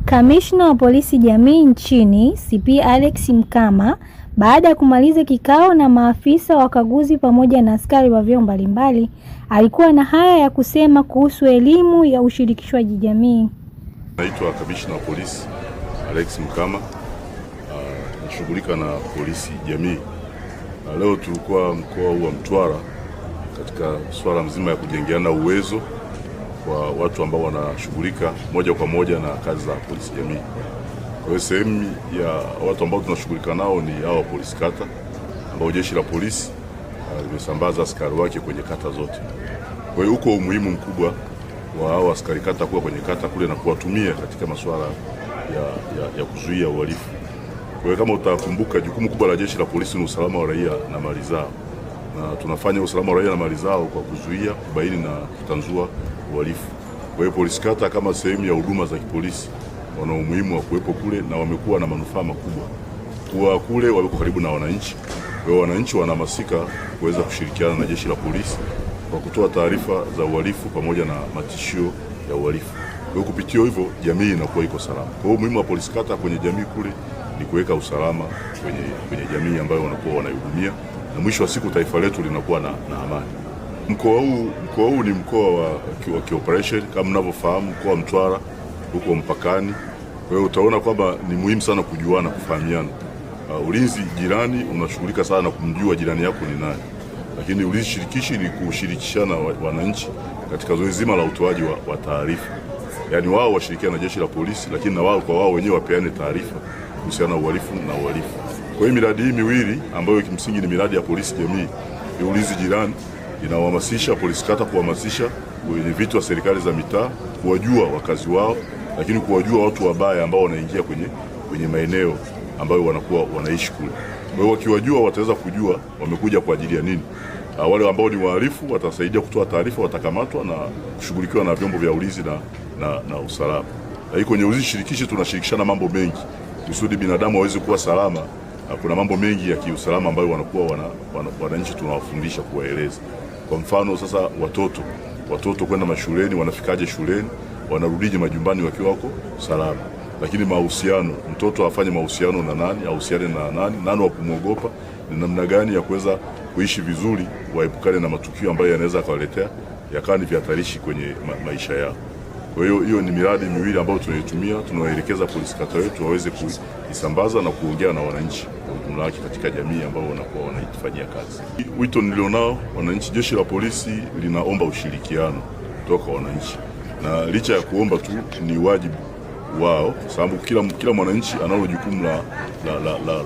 Kamishna wa polisi jamii nchini CP Alex Mkama, baada ya kumaliza kikao na maafisa wakaguzi pamoja na askari wa vyombo mbalimbali, alikuwa na haya ya kusema kuhusu elimu ya ushirikishwaji jamii. Naitwa Kamishna wa polisi Alex Mkama, nashughulika na polisi jamii. Leo tulikuwa mkoa wa Mtwara katika swala mzima ya kujengeana uwezo kwa watu ambao wanashughulika moja kwa moja na kazi za polisi jamii. Kwa hiyo sehemu ya watu ambao tunashughulika nao ni hao polisi kata, ambao jeshi la polisi limesambaza askari wake kwenye kata zote. Kwa hiyo uko umuhimu mkubwa wa hao askari kata kuwa kwenye kata kule na kuwatumia katika masuala ya kuzuia uhalifu. Kwa hiyo kama utakumbuka, jukumu kubwa la jeshi la polisi ni usalama wa raia na mali zao, na tunafanya usalama wa raia na mali zao kwa kuzuia, kubaini na kutanzua uhalifu. Kwa hiyo polisi kata kama sehemu ya huduma za kipolisi wana umuhimu wa kuwepo kule, na wamekuwa na manufaa makubwa. Kwa kule wako karibu na wananchi, kwa hiyo wananchi wanahamasika kuweza kushirikiana na jeshi la polisi kwa kutoa taarifa za uhalifu pamoja na matishio ya uhalifu. Kwa hiyo kupitia hivyo jamii inakuwa iko salama. Kwa hiyo umuhimu wa polisi kata kwenye jamii kule ni kuweka usalama kwenye jamii ambayo wanakuwa wanaihudumia, na mwisho wa siku taifa letu linakuwa na amani. Mkoa huu ni mkoa wa kioperation kama mnavyofahamu, mkoa wa Mtwara huko mpakani. Kwa hiyo utaona kwamba ni muhimu sana kujuana, kufahamiana. Ulinzi jirani unashughulika sana na kumjua jirani yako ni nani, lakini ulinzi shirikishi ni kushirikishana wananchi katika zoezi zima la utoaji wa taarifa. Yaani wao washirikiana na jeshi la polisi, lakini na wao kwa wao wenyewe wapeane taarifa kuhusiana na uhalifu na uhalifu. Kwa hiyo miradi hii miwili ambayo kimsingi ni miradi ya polisi jamii, ya ulinzi jirani, inawahamasisha polisi kata kuhamasisha wenye viti wa serikali za mitaa kuwajua wakazi wao, lakini kuwajua watu wabaya ambao wanaingia kwenye maeneo ambayo wanakuwa wanaishi kule. Kwa hiyo wakiwajua wataweza kujua wamekuja kwa ajili ya nini. Wale ambao ni wahalifu watasaidia kutoa taarifa, watakamatwa na kushughulikiwa na vyombo vya ulinzi na usalama. Lakini kwenye ulinzi shirikishi tunashirikishana mambo mengi kusudi binadamu waweze kuwa salama. Kuna mambo mengi ya kiusalama ambayo wanakuwa wananchi tunawafundisha, kuwaeleza. Kwa mfano sasa, watoto kwenda mashuleni, wanafikaje shuleni, wanarudije majumbani wakiwa wako salama. Lakini mahusiano, mtoto afanye mahusiano na nani, ahusiane na nani wa kumwogopa, ni namna gani ya kuweza kuishi vizuri, waepukane na matukio ambayo yanaweza kawaletea yakawa ni vihatarishi kwenye maisha yao. Kwa hiyo ni miradi miwili ambayo tunaitumia, tunawaelekeza polisi kata wetu waweze kuisambaza na kuongea na wananchi kwa ujumla wake katika jamii ambao wanakuwa wanaifanyia kazi. Wito nilionao wananchi, jeshi la polisi linaomba ushirikiano kutoka wananchi, na licha ya kuomba tu ni wajibu wao, sababu kila mwananchi analo jukumu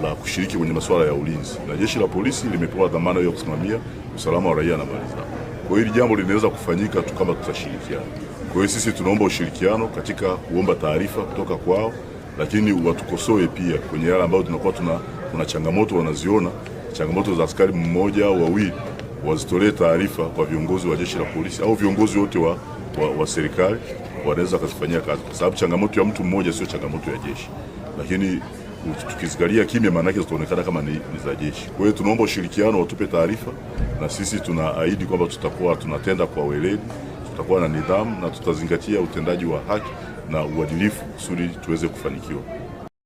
la kushiriki kwenye masuala ya ulinzi, na jeshi la polisi limepewa dhamana ya kusimamia usalama wa raia na mali zao. Kwa hiyo hili jambo linaweza kufanyika tu kama tutashirikiana. Kwa hiyo sisi tunaomba ushirikiano katika kuomba taarifa kutoka kwao, lakini watukosoe pia kwenye yale ambayo tunakuwa tuna changamoto wanaziona, changamoto za askari mmoja au wawili, wazitolee taarifa kwa viongozi wa jeshi la polisi au viongozi wote wa serikali, wanaweza kuzifanyia kazi, kwa sababu changamoto ya mtu mmoja sio changamoto ya jeshi, lakini tukizikalia kimya maana yake zitaonekana kama ni za jeshi. Kwa hiyo tunaomba ushirikiano, watupe taarifa, na sisi tunaahidi kwamba tutakuwa tunatenda kwa weledi, tutakuwa na nidhamu na tutazingatia utendaji wa haki na uadilifu kusudi tuweze kufanikiwa.